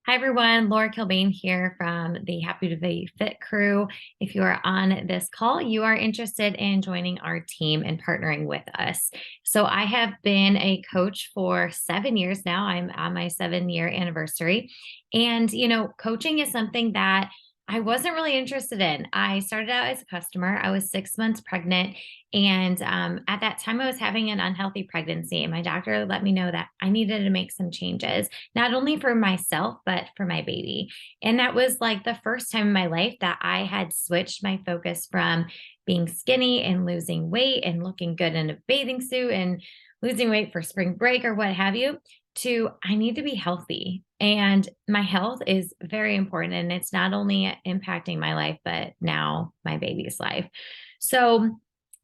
Hi, everyone. Laura Kilbane here from the Happy to Be Fit crew. If you are on this call, you are interested in joining our team and partnering with us. So, I have been a coach for 7 years now. I'm on my 7 year anniversary. And, coaching is something that I wasn't really interested in. I started out as a customer. I was 6 months pregnant. And at that time, I was having an unhealthy pregnancy. And my doctor let me know that I needed to make some changes not only for myself, but for my baby. And that was like the first time in my life that I had switched my focus from being skinny and losing weight and looking good in a bathing suit and losing weight for spring break or what have you to I need to be healthy. And my health is very important. And it's not only impacting my life, but now my baby's life. So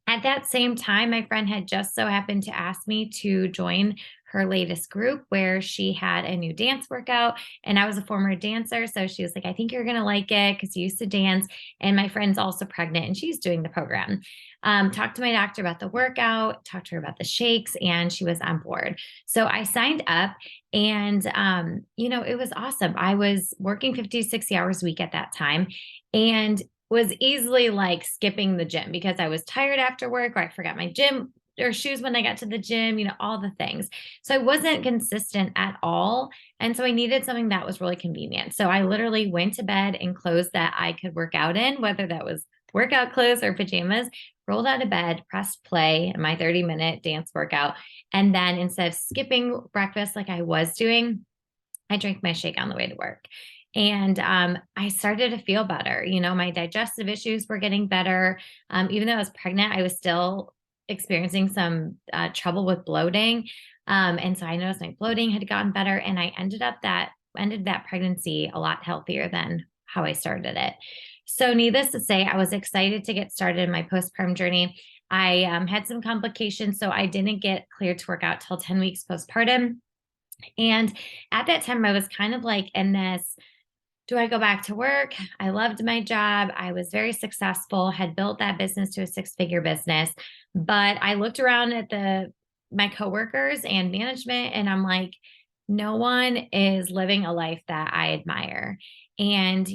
at that same time, my friend had just so happened to ask me to join her latest group where she had a new dance workout. And I was a former dancer. So she was like, I think you're going to like it because you used to dance. And my friend's also pregnant and she's doing the program. Talked to my doctor about the workout, talked to her about the shakes, and she was on board. So I signed up and, it was awesome. I was working 50 to 60 hours a week at that time. And was easily like skipping the gym because I was tired after work or I forgot my gym or shoes when I got to the gym, all the things. So I wasn't consistent at all. And so I needed something that was really convenient. So I literally went to bed in clothes that I could work out in, whether that was workout clothes or pajamas, rolled out of bed, pressed play in my 30-minute dance workout. And then instead of skipping breakfast like I was doing, I drank my shake on the way to work. And I started to feel better. My digestive issues were getting better. Even though I was pregnant, I was still experiencing some trouble with bloating. And so I noticed my bloating had gotten better. And I ended that pregnancy a lot healthier than how I started it. So, needless to say, I was excited to get started in my postpartum journey. I had some complications, so I didn't get cleared to work out till 10 weeks postpartum. And at that time, I was kind of like in this, do I go back to work? I loved my job. I was very successful, had built that business to a six-figure business. But I looked around at my coworkers and management, and I'm like, no one is living a life that I admire. And,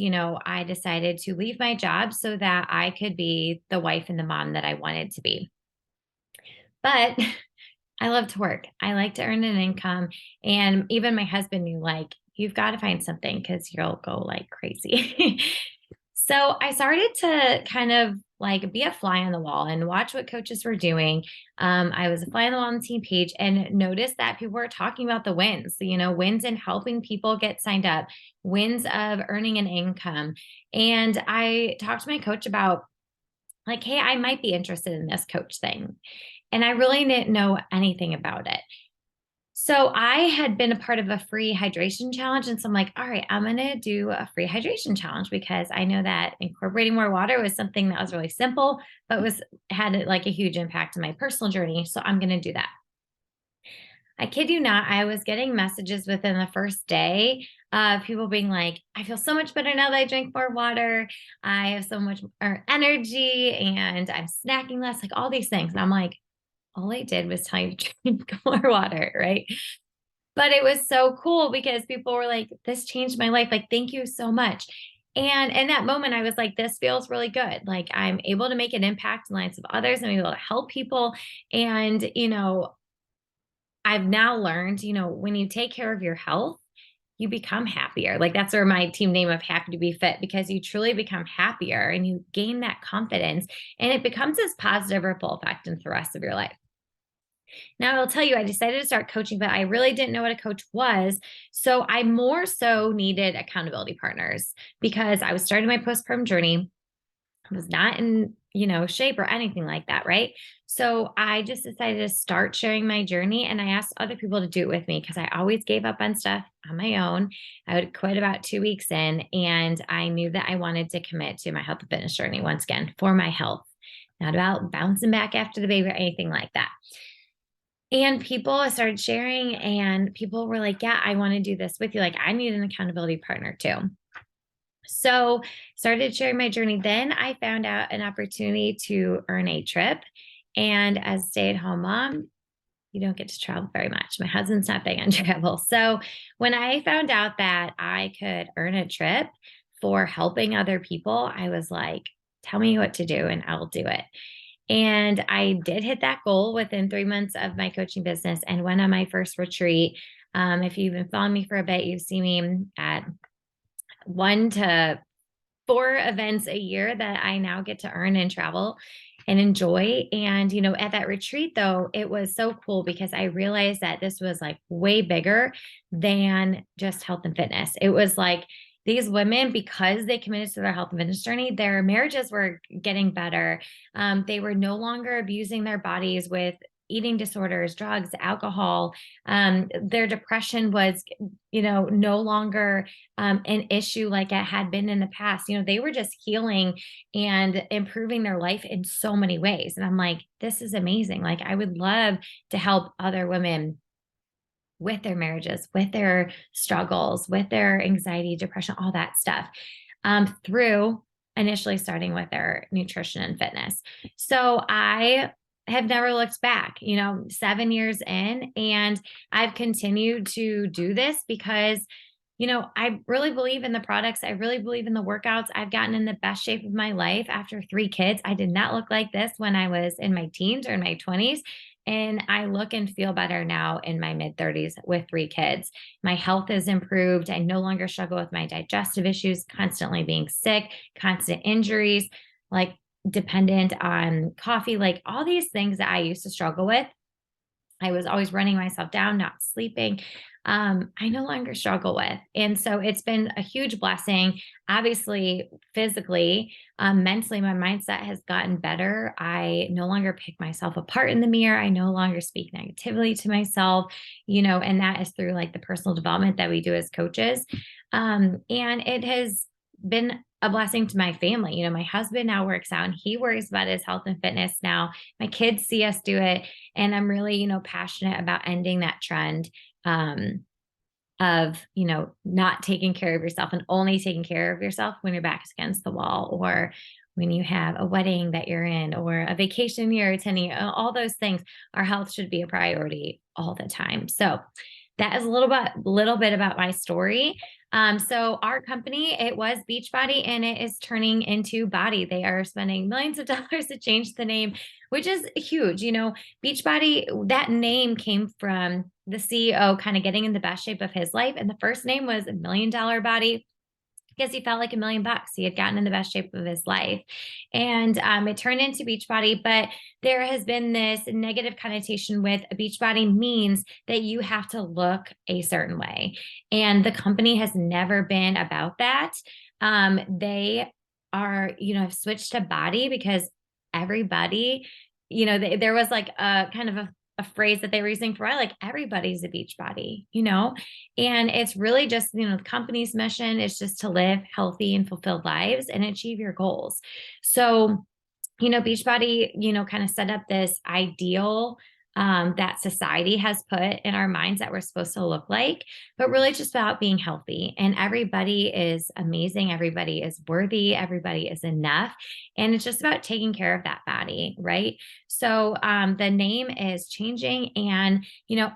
I decided to leave my job so that I could be the wife and the mom that I wanted to be. But I love to work. I like to earn an income. And even my husband knew, like, you've got to find something because you'll go like crazy. So I started to kind of like be a fly on the wall and watch what coaches were doing. I was a fly on the wall on the team page and noticed that people were talking about the wins, wins in helping people get signed up, wins of earning an income. And I talked to my coach about, like, hey, I might be interested in this coach thing. And I really didn't know anything about it. So I had been a part of a free hydration challenge. And so I'm like, all right, I'm going to do a free hydration challenge because I know that incorporating more water was something that was really simple, but had like a huge impact on my personal journey. So I'm going to do that. I kid you not, I was getting messages within the first day of people being like, I feel so much better now that I drink more water. I have so much more energy and I'm snacking less, like all these things. And I'm like, all I did was tell you to drink more water, right? But it was so cool because people were like, this changed my life. Like, thank you so much. And in that moment, I was like, this feels really good. Like, I'm able to make an impact in the lives of others. I'm able to help people. And, I've now learned, when you take care of your health, you become happier. Like, that's where my team name of Happy to Be Fit, because you truly become happier and you gain that confidence and it becomes this positive ripple effect into the rest of your life. Now, I'll tell you, I decided to start coaching, but I really didn't know what a coach was. So I more so needed accountability partners because I was starting my postpartum journey. I was not in, shape or anything like that, right? So I just decided to start sharing my journey and I asked other people to do it with me because I always gave up on stuff on my own. I would quit about 2 weeks in and I knew that I wanted to commit to my health and fitness journey once again for my health, not about bouncing back after the baby or anything like that. And people started sharing, and people were like, yeah, I want to do this with you. Like, I need an accountability partner too. So, started sharing my journey. Then I found out an opportunity to earn a trip. And as a stay at home mom, you don't get to travel very much. My husband's not big on travel. So when I found out that I could earn a trip for helping other people, I was like, tell me what to do and I'll do it. And I did hit that goal within 3 months of my coaching business and went on my first retreat. If you've been following me for a bit, you've seen me at 1 to 4 events a year that I now get to earn and travel and enjoy. And, at that retreat, though, it was so cool because I realized that this was like way bigger than just health and fitness. It was like these women, because they committed to their health and fitness journey, their marriages were getting better. They were no longer abusing their bodies with eating disorders, drugs, alcohol. Their depression was, no longer an issue like it had been in the past. They were just healing and improving their life in so many ways. And I'm like, this is amazing. Like, I would love to help other women with their marriages, with their struggles, with their anxiety, depression, all that stuff, through initially starting with their nutrition and fitness. So I have never looked back, 7 years in, and I've continued to do this because I really believe in the products. I really believe in the workouts. I've gotten in the best shape of my life after 3 kids. I did not look like this when I was in my teens or in my 20s. And I look and feel better now in my mid 30s with 3 kids. My health has improved. I no longer struggle with my digestive issues, constantly being sick, constant injuries, like dependent on coffee, like all these things that I used to struggle with. I was always running myself down, not sleeping. I no longer struggle with. And so it's been a huge blessing. Obviously, physically, mentally, my mindset has gotten better. I no longer pick myself apart in the mirror. I no longer speak negatively to myself, and that is through like the personal development that we do as coaches. And it has been a blessing to my family. My husband now works out and he worries about his health and fitness now. My kids see us do it. And I'm really, passionate about ending that trend of, not taking care of yourself and only taking care of yourself when your back's against the wall or when you have a wedding that you're in or a vacation you're attending, all those things. Our health should be a priority all the time. So that is a little bit about my story. So our company, it was Beachbody and it is turning into BODI. They are spending millions of dollars to change the name, which is huge. Beachbody, that name came from the CEO kind of getting in the best shape of his life. And the first name was $1 Million Body because he felt like $1 million. He had gotten in the best shape of his life. And it turned into Beachbody. But there has been this negative connotation with a Beachbody means that you have to look a certain way. And the company has never been about that. They are, have switched to BODI because everybody, there was like a kind of a phrase that they were using for a while, like everybody's a beach body, and it's really just, the company's mission is just to live healthy and fulfilled lives and achieve your goals. So, Beachbody, kind of set up this ideal that society has put in our minds that we're supposed to look like, but really just about being healthy. And everybody is amazing. Everybody is worthy. Everybody is enough. And it's just about taking care of that body, right? So the name is changing. And,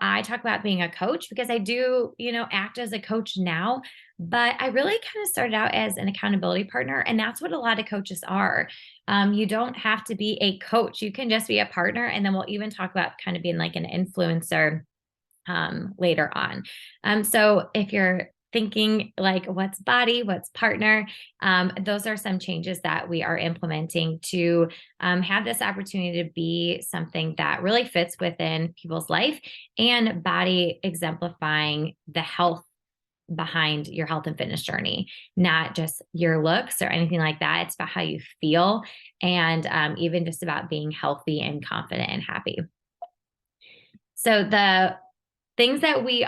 I talk about being a coach because I do, act as a coach now. But I really kind of started out as an accountability partner. And that's what a lot of coaches are. You don't have to be a coach. You can just be a partner. And then we'll even talk about kind of being like an influencer later on. So if you're thinking like what's BODI, what's partner, those are some changes that we are implementing to have this opportunity to be something that really fits within people's life, and BODI exemplifying the health behind your health and fitness journey, not just your looks or anything like that. It's about how you feel and even just about being healthy and confident and happy. So the things that we're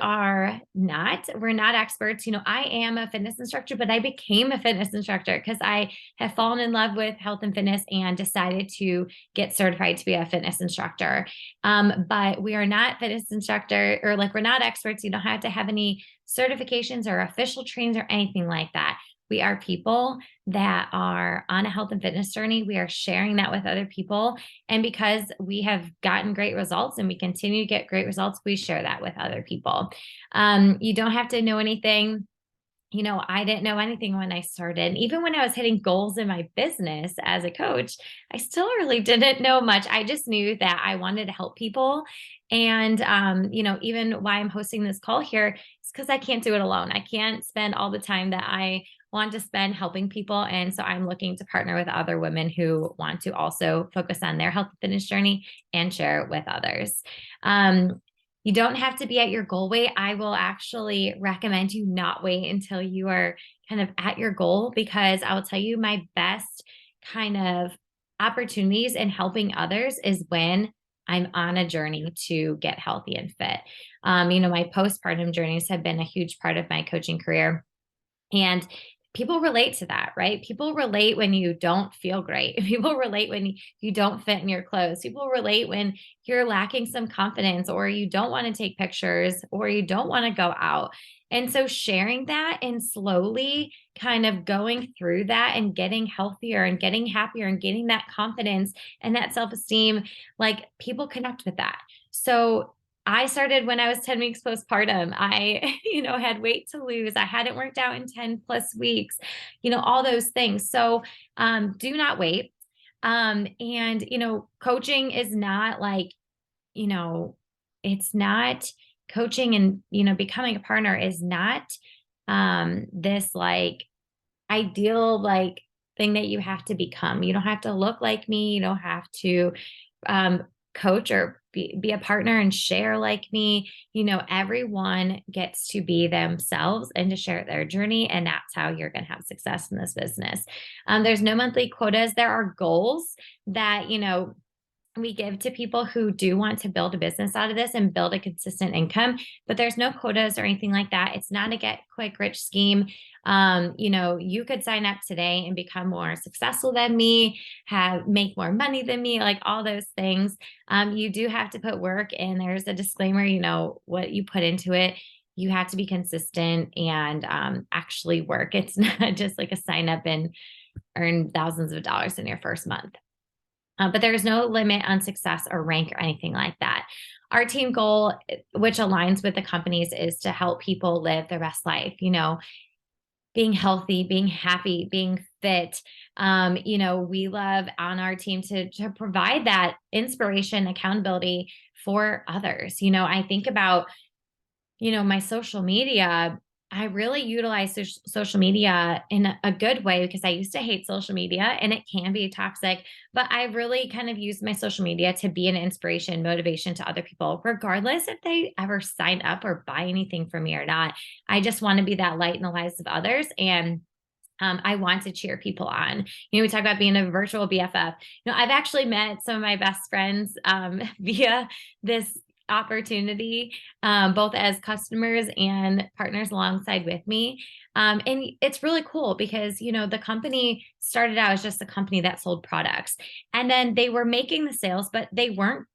not experts. I am a fitness instructor, but I became a fitness instructor because I have fallen in love with health and fitness and decided to get certified to be a fitness instructor. But we are not fitness instructor, or like we're not experts. You don't have to have any certifications or official trainings or anything like that. We are people that are on a health and fitness journey. We are sharing that with other people. And because we have gotten great results and we continue to get great results, we share that with other people. You don't have to know anything. I didn't know anything when I started. Even when I was hitting goals in my business as a coach, I still really didn't know much. I just knew that I wanted to help people. And, even why I'm hosting this call here is because I can't do it alone. I can't spend all the time that I want to spend helping people. And so I'm looking to partner with other women who want to also focus on their health and fitness journey and share it with others. You don't have to be at your goal weight. I will actually recommend you not wait until you are kind of at your goal, because I will tell you my best kind of opportunities in helping others is when I'm on a journey to get healthy and fit. My postpartum journeys have been a huge part of my coaching career. And people relate to that, right? People relate when you don't feel great. People relate when you don't fit in your clothes. People relate when you're lacking some confidence, or you don't want to take pictures, or you don't want to go out. And so sharing that and slowly kind of going through that and getting healthier and getting happier and getting that confidence and that self-esteem, like people connect with that. So I started when I was 10 weeks postpartum. I, had weight to lose. I hadn't worked out in 10 plus weeks, all those things. So do not wait. Coaching is not like, you know, it's not coaching, and, becoming a partner is not this like ideal like thing that you have to become. You don't have to look like me. You don't have to um, coach or be a partner and share like me. Everyone gets to be themselves and to share their journey. And that's how you're going to have success in this business. There's no monthly quotas. There are goals that, we give to people who do want to build a business out of this and build a consistent income, but there's no quotas or anything like that. It's not a get quick rich scheme. You could sign up today and become more successful than me, make more money than me, like all those things. You do have to put work, and there's a disclaimer, what you put into it. You have to be consistent and actually work. It's not just like a sign up and earn thousands of dollars in your first month. But there is no limit on success or rank or anything like that. Our team goal, which aligns with the company's, is to help people live their best life, being healthy, being happy, being fit. We love on our team to provide that inspiration, accountability for others. I think about, my social media. I really utilize social media in a good way, because I used to hate social media and it can be toxic, but I really kind of use my social media to be an inspiration, motivation to other people, regardless if they ever sign up or buy anything from me or not. I just want to be that light in the lives of others. And I want to cheer people on. We talk about being a virtual BFF. I've actually met some of my best friends via this opportunity, both as customers and partners alongside with me. And it's really cool because, the company started out as just a company that sold products. And then they were making the sales, but they weren't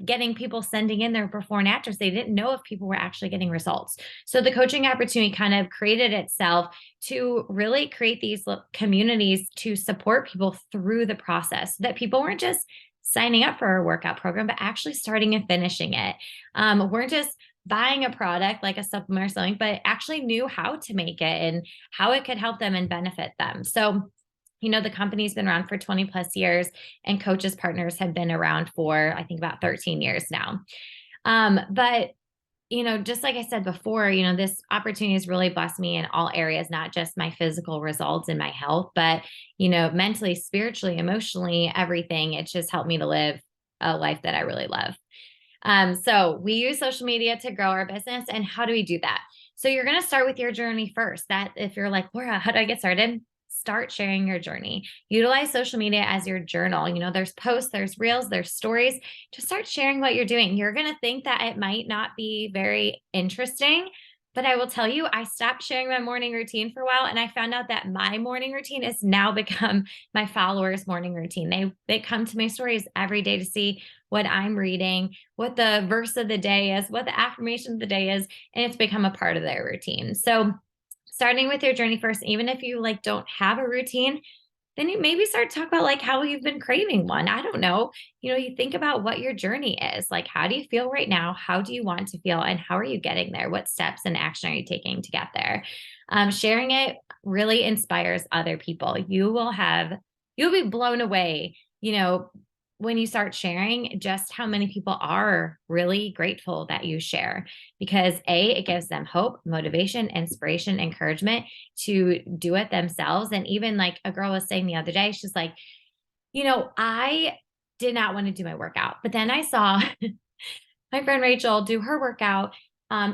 getting people sending in their before and afters. They didn't know if people were actually getting results. So the coaching opportunity kind of created itself to really create these communities to support people through the process, so that people weren't just signing up for a workout program, but actually starting and finishing it. Weren't just buying a product like a supplement or something, but actually knew how to make it and how it could help them and benefit them. So the company's been around for 20 plus years, and coaches partners have been around for, I think, about 13 years now. But just like I said before, this opportunity has really blessed me in all areas, not just my physical results and my health, but, mentally, spiritually, emotionally, everything. It's just helped me to live a life that I really love. So we use social media to grow our business. And how do we do that? So you're going to start with your journey first. That if you're like, Laura, how do I get started? Start sharing your journey. Utilize social media as your journal. There's posts, there's reels, there's stories. Just start sharing what you're doing. You're going to think that it might not be very interesting, but I will tell you, I stopped sharing my morning routine for a while, and I found out that my morning routine has now become my followers' morning routine. They come to my stories every day to see what I'm reading, what the verse of the day is, what the affirmation of the day is, and it's become a part of their routine. So starting with your journey first, even if you like don't have a routine, then you maybe start to talk about like how you've been craving one. I don't know. You think about what your journey is. Like, how do you feel right now? How do you want to feel? And how are you getting there? What steps and action are you taking to get there? Sharing it really inspires other people. You'll be blown away, when you start sharing just how many people are really grateful that you share because it gives them hope, motivation, inspiration, encouragement to do it themselves. And even like a girl was saying the other day, she's like, I did not want to do my workout, but then I saw my friend Rachel do her workout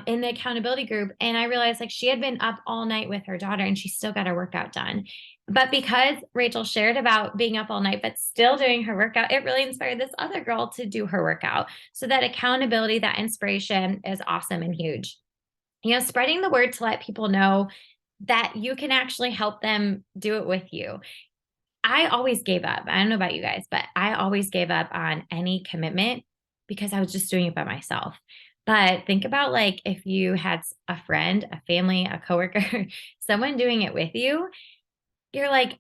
in the accountability group. And I realized like she had been up all night with her daughter and she still got her workout done. But because Rachel shared about being up all night, but still doing her workout, it really inspired this other girl to do her workout. So that accountability, that inspiration is awesome and huge. Spreading the word to let people know that you can actually help them do it with you. I always gave up. I don't know about you guys, but I always gave up on any commitment because I was just doing it by myself. But think about like if you had a friend, a family, a coworker, someone doing it with you, you're like,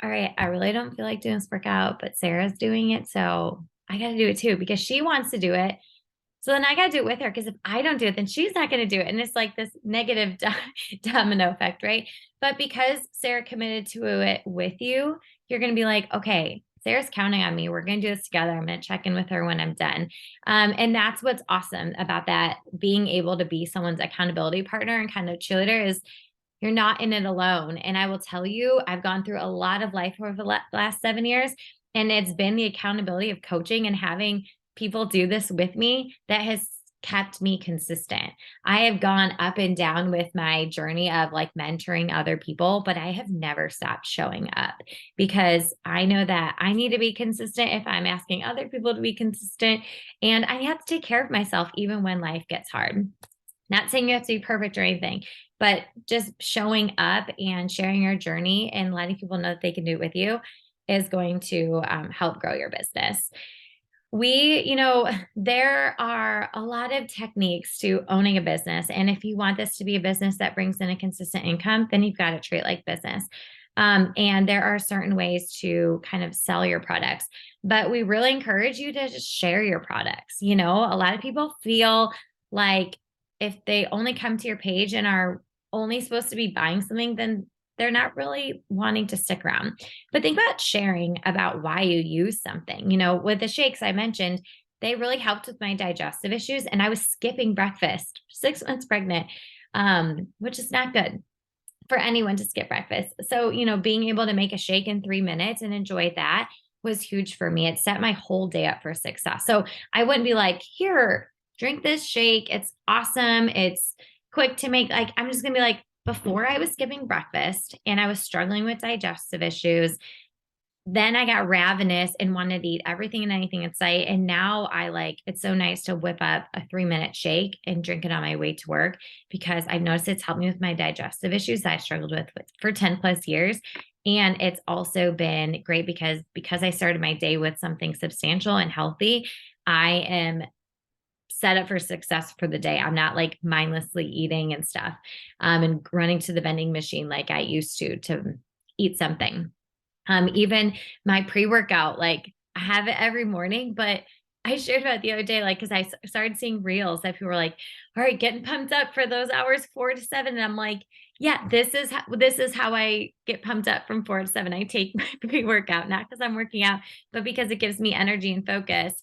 all right, I really don't feel like doing this workout, but Sarah's doing it. So I got to do it too because she wants to do it. So then I got to do it with her because if I don't do it, then she's not going to do it. And it's like this negative domino effect, right? But because Sarah committed to it with you, you're going to be like, okay, Sarah's counting on me. We're going to do this together. I'm going to check in with her when I'm done. And that's what's awesome about that being able to be someone's accountability partner and kind of cheerleader is you're not in it alone. And I will tell you, I've gone through a lot of life over the last 7 years, and it's been the accountability of coaching and having people do this with me that has kept me consistent. I have gone up and down with my journey of like mentoring other people, but I have never stopped showing up because I know that I need to be consistent if I'm asking other people to be consistent. And I have to take care of myself even when life gets hard. Not saying you have to be perfect or anything, but just showing up and sharing your journey and letting people know that they can do it with you is going to help grow your business. There are a lot of techniques to owning a business. And if you want this to be a business that brings in a consistent income, then you've got to treat it like business. And there are certain ways to kind of sell your products, but we really encourage you to just share your products. A lot of people feel like if they only come to your page and are only supposed to be buying something, then they're not really wanting to stick around. But think about sharing about why you use something. With the shakes I mentioned, they really helped with my digestive issues. And I was skipping breakfast, 6 months pregnant, which is not good for anyone to skip breakfast. So, being able to make a shake in 3 minutes and enjoy that was huge for me. It set my whole day up for success. So I wouldn't be like, here, drink this shake. It's awesome. It's quick to make. Like, I'm just going to be like, before I was skipping breakfast and I was struggling with digestive issues, then I got ravenous and wanted to eat everything and anything in sight. And now it's so nice to whip up a 3-minute shake and drink it on my way to work because I've noticed it's helped me with my digestive issues that I struggled with for 10 plus years. And it's also been great because I started my day with something substantial and healthy. I am set up for success for the day. I'm not like mindlessly eating and stuff and running to the vending machine like I used to eat something. Even my pre-workout, like I have it every morning, but I shared about it the other day, like, cause I started seeing reels that people were like, all right, getting pumped up for those hours 4 to 7. And I'm like, yeah, this is how I get pumped up from 4 to 7. I take my pre-workout, not because I'm working out, but because it gives me energy and focus.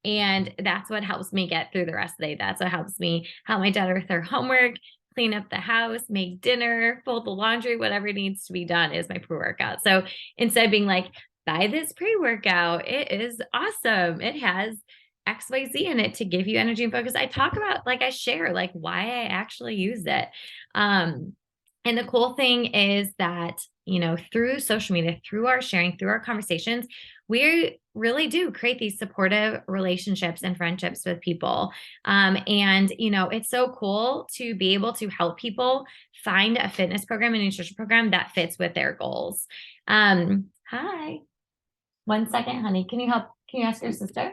And that's what helps me get through the rest of the day. That's what helps me help my daughter with her homework, clean up the house, make dinner, fold the laundry, whatever needs to be done is my pre-workout. So instead of being like, buy this pre-workout, it is awesome. It has XYZ in it to give you energy and focus. I talk about, like I share like why I actually use it. And the cool thing is that, through social media, through our sharing, through our conversations, we really do create these supportive relationships and friendships with people. And, it's so cool to be able to help people find a fitness program and nutrition program that fits with their goals. Hi. 1 second, honey. Can you ask your sister?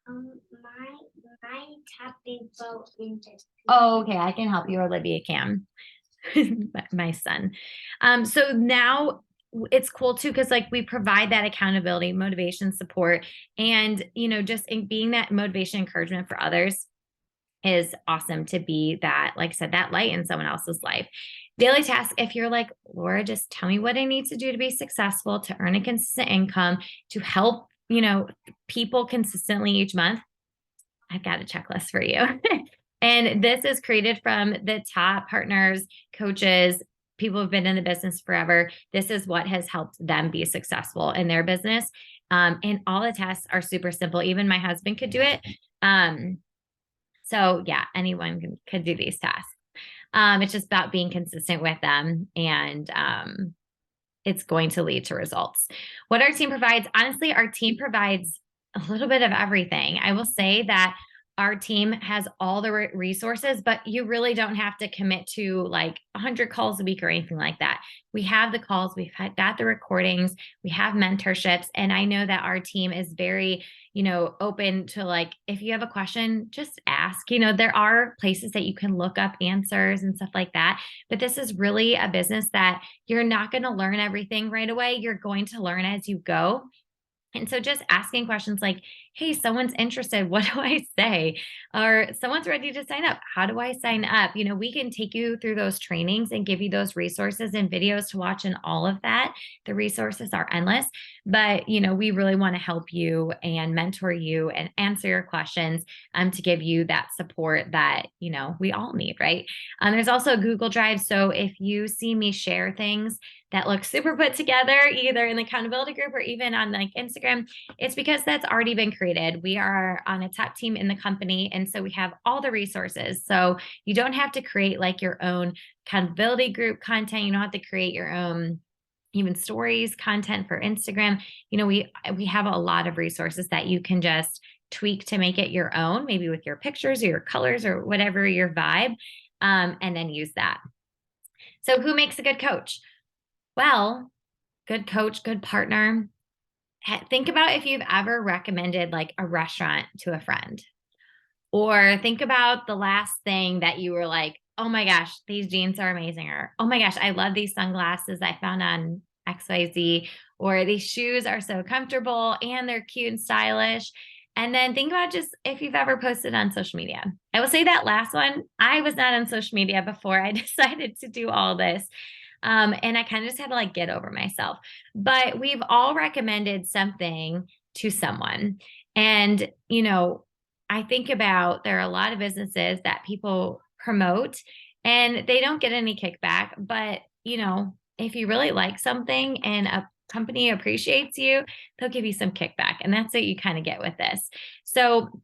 My tapping boat into. Oh, okay. I can help you. Olivia can. my son. So now it's cool too because like we provide that accountability, motivation, support, and just in being that motivation, encouragement for others is awesome to be that, like I said, that light in someone else's life. Daily task, if you're like, Laura, just tell me what I need to do to be successful, to earn a consistent income, to help, people consistently each month. I've got a checklist for you. And this is created from the top partners, coaches, people who've been in the business forever. This is what has helped them be successful in their business. And all the tests are super simple. Even my husband could do it. So yeah, anyone could do these tasks. It's just about being consistent with them, and it's going to lead to results. What our team provides, honestly, our team provides a little bit of everything. I will say that our team has all the resources, but you really don't have to commit to like 100 calls a week or anything like that. We have the calls, got the recordings, we have mentorships, and I know that our team is very, open to like, if you have a question, just ask. There are places that you can look up answers and stuff like that, but this is really a business that you're not going to learn everything right away. You're going to learn as you go. And so just asking questions like, hey, someone's interested. What do I say? Or someone's ready to sign up. How do I sign up? We can take you through those trainings and give you those resources and videos to watch and all of that. The resources are endless, but we really want to help you and mentor you and answer your questions to give you that support that, we all need, right? There's also a Google Drive. So if you see me share things that look super put together, either in the accountability group or even on like Instagram, it's because that's already been created. We are on a top team in the company. And so we have all the resources. So you don't have to create like your own accountability group content. You don't have to create your own even stories content for Instagram. We have a lot of resources that you can just tweak to make it your own, maybe with your pictures or your colors or whatever your vibe, and then use that. So who makes a good coach? Well, good coach, good partner. Think about if you've ever recommended like a restaurant to a friend, or think about the last thing that you were like, oh my gosh, these jeans are amazing, or oh my gosh, I love these sunglasses I found on XYZ, or these shoes are so comfortable and they're cute and stylish. And then think about just if you've ever posted on social media. I will say that last one, I was not on social media before I decided to do all this. And I kind of just had to like get over myself. But we've all recommended something to someone. And, I think about there are a lot of businesses that people promote and they don't get any kickback. But, if you really like something and a company appreciates you, they'll give you some kickback. And that's what you kind of get with this. So,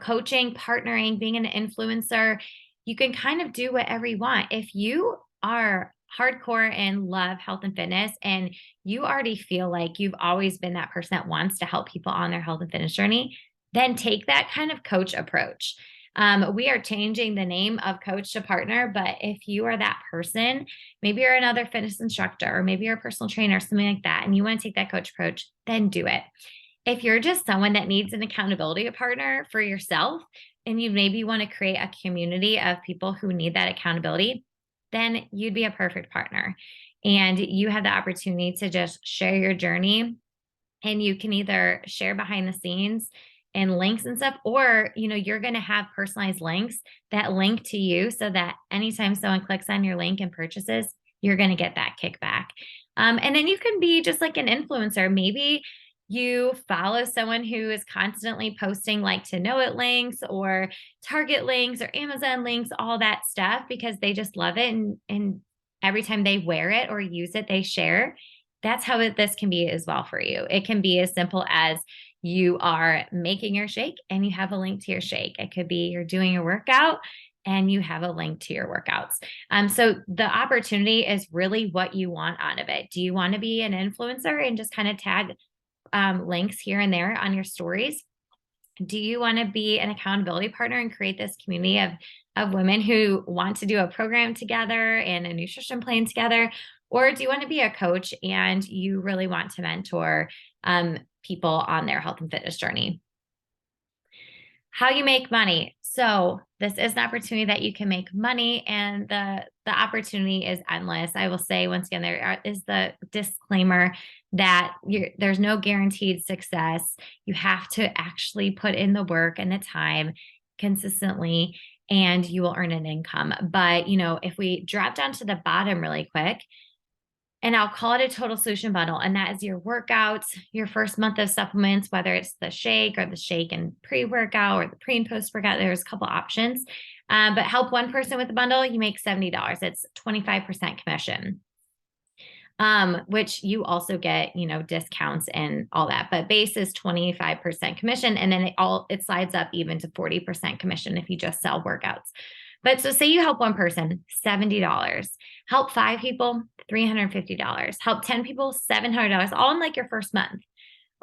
coaching, partnering, being an influencer, you can kind of do whatever you want. If you are hardcore and love health and fitness, and you already feel like you've always been that person that wants to help people on their health and fitness journey, then take that kind of coach approach. We are changing the name of coach to partner, but if you are that person, maybe you're another fitness instructor, or maybe you're a personal trainer, something like that, and you want to take that coach approach, then do it. If you're just someone that needs an accountability partner for yourself, and you maybe want to create a community of people who need that accountability, then you'd be a perfect partner. And you have the opportunity to just share your journey, and you can either share behind the scenes and links and stuff, or you're going to have personalized links that link to you so that anytime someone clicks on your link and purchases, you're going to get that kickback. And then you can be just like an influencer. Maybe you follow someone who is constantly posting like to know it links or Target links or Amazon links, all that stuff, because they just love it. And every time they wear it or use it, they share. That's how this can be as well for you. It can be as simple as you are making your shake and you have a link to your shake. It could be you're doing your workout and you have a link to your workouts. So the opportunity is really what you want out of it. Do you want to be an influencer and just kind of tag links here and there on your stories? Do you want to be an accountability partner and create this community of women who want to do a program together and a nutrition plan together? Or do you want to be a coach and you really want to mentor people on their health and fitness journey? How you make money. So this is an opportunity that you can make money, and the opportunity is endless. I will say once again, is the disclaimer that there's no guaranteed success. You have to actually put in the work and the time consistently, and you will earn an income. But if we drop down to the bottom really quick, and I'll call it a total solution bundle. And that is your workouts, your first month of supplements, whether it's the shake or the shake and pre workout or the pre and post workout. There's a couple options. But help one person with the bundle, you make $70. It's 25% commission, which you also get, discounts and all that. But base is 25% commission. And then it slides up even to 40% commission if you just sell workouts. But so say you help one person, $70. Help 5 people, $350. Help 10 people, $700, all in like your first month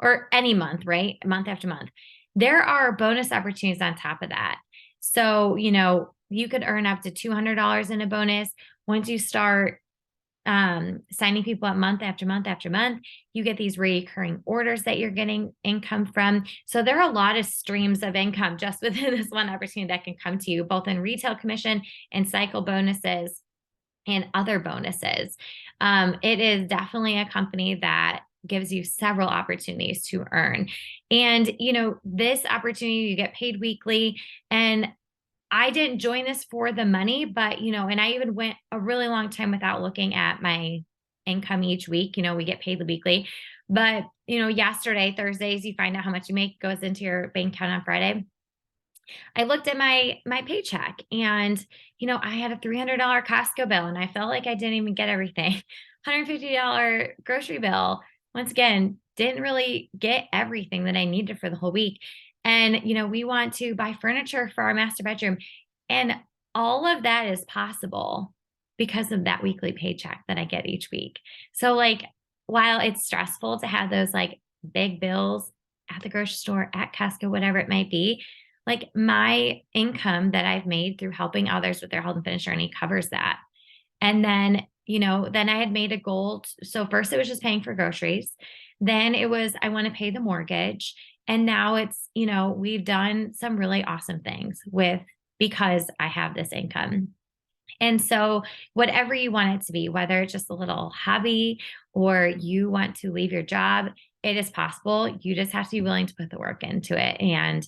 or any month, right? Month after month. There are bonus opportunities on top of that. So, you could earn up to $200 in a bonus once you start signing people up month after month after month. You get these recurring orders that you're getting income from. So there are a lot of streams of income just within this one opportunity that can come to you, both in retail commission and cycle bonuses and other bonuses. It is definitely a company that gives you several opportunities to earn. And, this opportunity, you get paid weekly. And I didn't join this for the money, but, and I even went a really long time without looking at my income each week. We get paid weekly. But, yesterday, Thursdays, you find out how much you make goes into your bank account on Friday. I looked at my paycheck, and, I had a $300 Costco bill, and I felt like I didn't even get everything. $150 grocery bill. Once again, didn't really get everything that I needed for the whole week. And, we want to buy furniture for our master bedroom. And all of that is possible because of that weekly paycheck that I get each week. So, like, while it's stressful to have those like big bills at the grocery store, at Costco, whatever it might be, like my income that I've made through helping others with their health and fitness journey covers that. And then, then I had made a goal. So first it was just paying for groceries. Then it was, I want to pay the mortgage. And now it's, we've done some really awesome things because I have this income. And so, whatever you want it to be, whether it's just a little hobby or you want to leave your job, it is possible. You just have to be willing to put the work into it. And,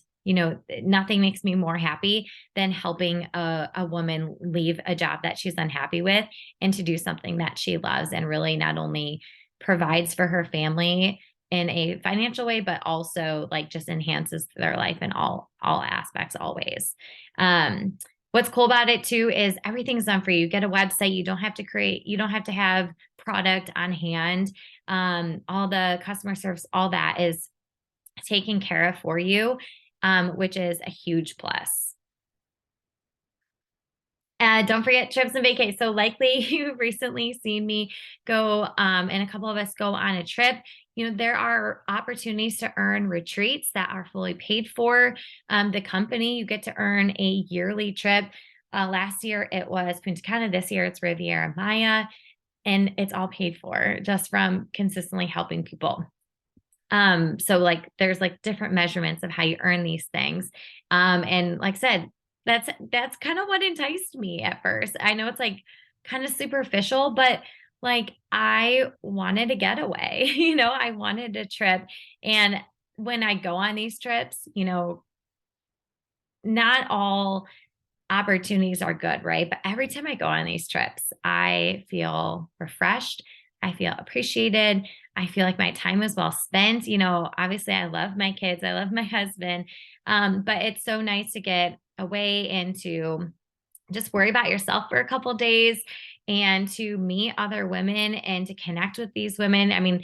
nothing makes me more happy than helping a woman leave a job that she's unhappy with and to do something that she loves and really not only provides for her family in a financial way, but also like just enhances their life in all aspects, always. What's cool about it too is everything's done for you. You get a website. You don't have to have product on hand. All the customer service, all that is taken care of for you, which is a huge plus. Don't forget trips and vacations. So likely you've recently seen me go, and a couple of us go on a trip. There are opportunities to earn retreats that are fully paid for. The company, you get to earn a yearly trip. Last year it was Punta Cana. This year it's Riviera Maya, and it's all paid for just from consistently helping people. So like there's like different measurements of how you earn these things. And like I said, that's kind of what enticed me at first. I know it's like kind of superficial, but like I wanted a getaway, I wanted a trip. And when I go on these trips, not all opportunities are good, right? But every time I go on these trips, I feel refreshed. I feel appreciated. I feel like my time was well spent. Obviously I love my kids. I love my husband. But it's so nice to get away and to just worry about yourself for a couple of days and to meet other women and to connect with these women. I mean,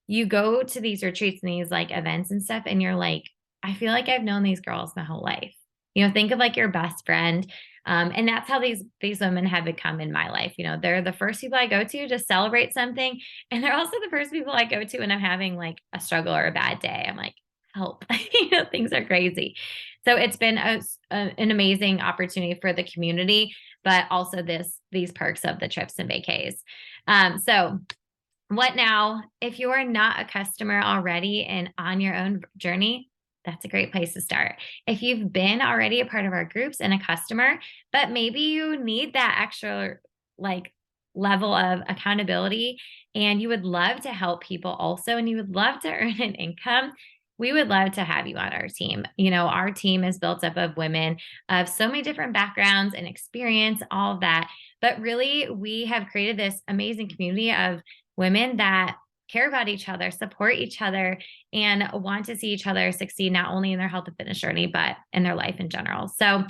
you go to these retreats and these like events and stuff, and you're like, I feel like I've known these girls my whole life. Think of like your best friend. And that's how these women have become in my life. They're the first people I go to celebrate something. And they're also the first people I go to when I'm having like a struggle or a bad day. I'm like, help, things are crazy. So it's been an amazing opportunity for the community, but also these perks of the trips and vacays. So what now? If you are not a customer already and on your own journey, That's a great place to start. If you've been already a part of our groups and a customer, but maybe you need that extra like level of accountability and you would love to help people also and you would love to earn an income, we would love to have you on our team. Our team is built up of women of so many different backgrounds and experience, all of that. But really, we have created this amazing community of women that care about each other, support each other, and want to see each other succeed, not only in their health and fitness journey, but in their life in general. So,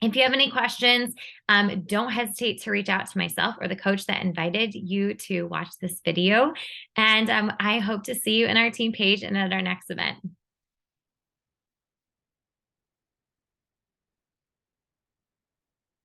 if you have any questions, don't hesitate to reach out to myself or the coach that invited you to watch this video. And I hope to see you in our team page and at our next event.